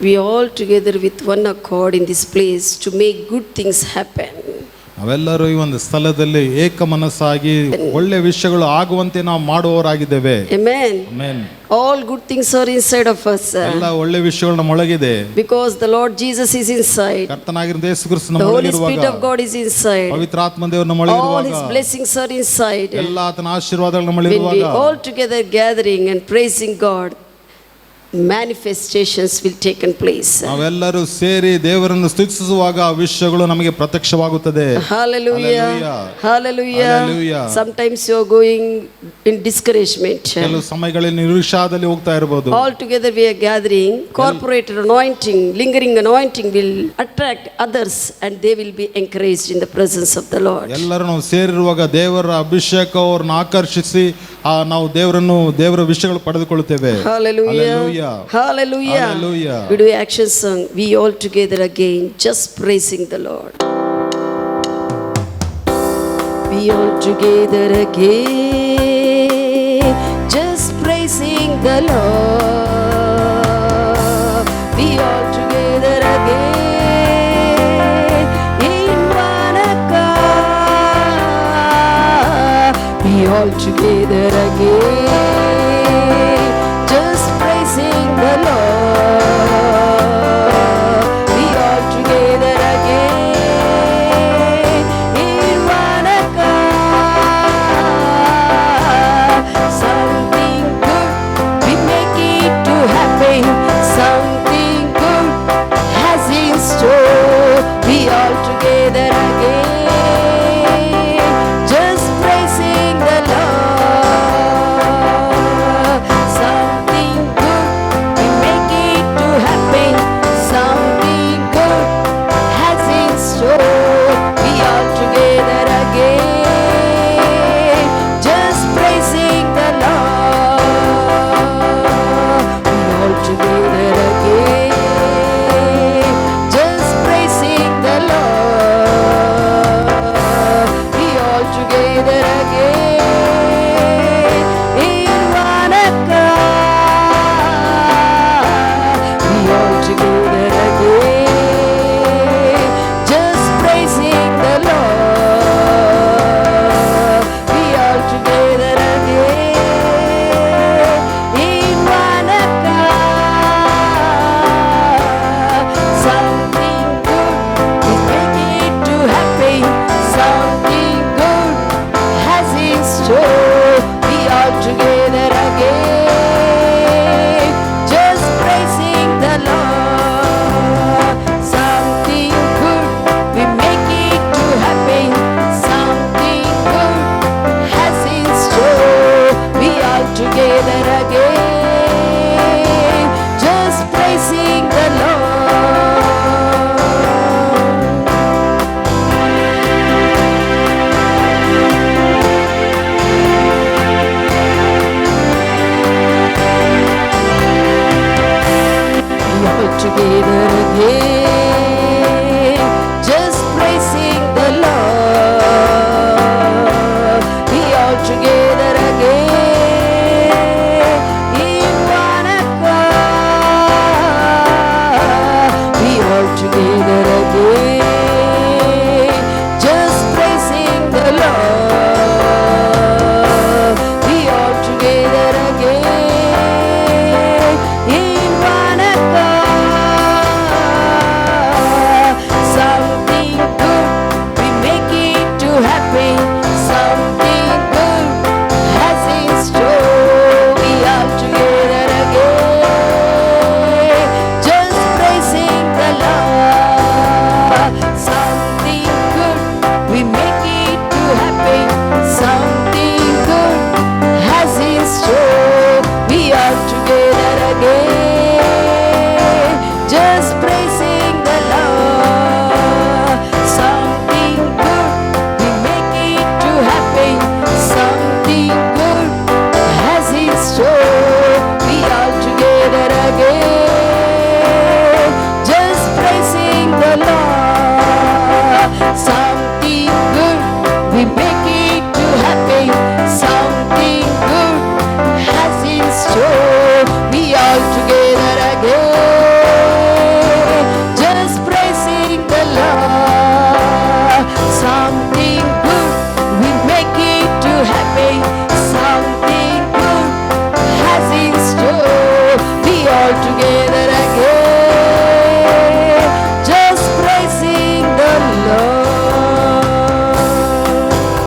we all together with one accord in this place to make good things happen. ನಾವೆಲ್ಲರೂ ಈ ಒಂದು ಸ್ಥಳದಲ್ಲಿ ಏಕ ಮನಸ್ಸಾಗಿ ಒಳ್ಳೆ ವಿಷಯಗಳು ಆಗುವಂತೆ ನಾವು ಮಾಡುವವರಾಗಿದ್ದೇವೆ. Amen. Amen. All good things are inside of us. ಎಲ್ಲ ಒಳ್ಳೆ ವಿಷಯಗಳು ನಮ್ಮ ಒಳಗಿದೆ. Because the Lord Jesus is inside. ಕರ್ತನಾಗಿರುವ Yesu Krista ನಮ್ಮ The Holy ಒಳಗಿರುವಾಗ, Spirit of God is inside. ಪವಿತ್ರಾತ್ಮ ದೇವರು ನಮ್ಮ ಒಳಗಿರುವಾಗ, all His blessings are inside. ಎಲ್ಲ ಆತನ ಆಶೀರ್ವಾದಗಳು ನಮ್ಮ When we ಒಳಗಿರುವಾಗ, all together gathering and praising God, manifestations will taken place. ನಾವೆಲ್ಲರೂ ಸೇರಿ ದೇವರನ್ನು ಸ್ತುತಿಸುವಾಗ ಆ ವಿಷಯಗಳು ನಮಗೆ ಪ್ರತ್ಯಕ್ಷವಾಗುತ್ತದೆ. Hallelujah. Hallelujah. Hallelujah. Sometimes you are going in discouragement. ಕೆಲವು ಸಮಯಗಳಲ್ಲಿ ನಿರುತ್ಸಾಹದಲ್ಲಿ ಹೋಗ್ತಾ ಇರಬಹುದು. All together we are gathering. Corporate anointing, lingering anointing will attract others and they will be encouraged in the presence of the Lord. ಎಲ್ಲರೂ ನಾವು ಸೇರಿರುವಾಗ ದೇವರ ಅಭಿಷೇಕ ಅವರನ್ನು ಆಕರ್ಷಿಸಿ ನಾವು ದೇವರ ವಿಷಯಗಳು ಪಡೆದುಕೊಳ್ಳುತ್ತೇವೆ. Hallelujah. Hallelujah. Hallelujah. We do action song. We all together again, just praising the Lord. We all together again, just praising the Lord. We all together again, in one accord. We all together again, just praising the Lord. We all together again, in one accord. Something good, we make it to happen. Something good has in store. We all together again, just praising the Lord. Something good, we make it to happen. Something good has in store. We all together again, just praising the Lord. We all together again, just praising the Lord. We all together again, in one accord. We all together again, just praising the Lord. We all together again, in one accord. Something good, we make it to happen. Something good has in store. We all together again, just praising the Lord. Something good, we make it to happen. Something good has in store. We all together again, just praising the Lord. We all together again.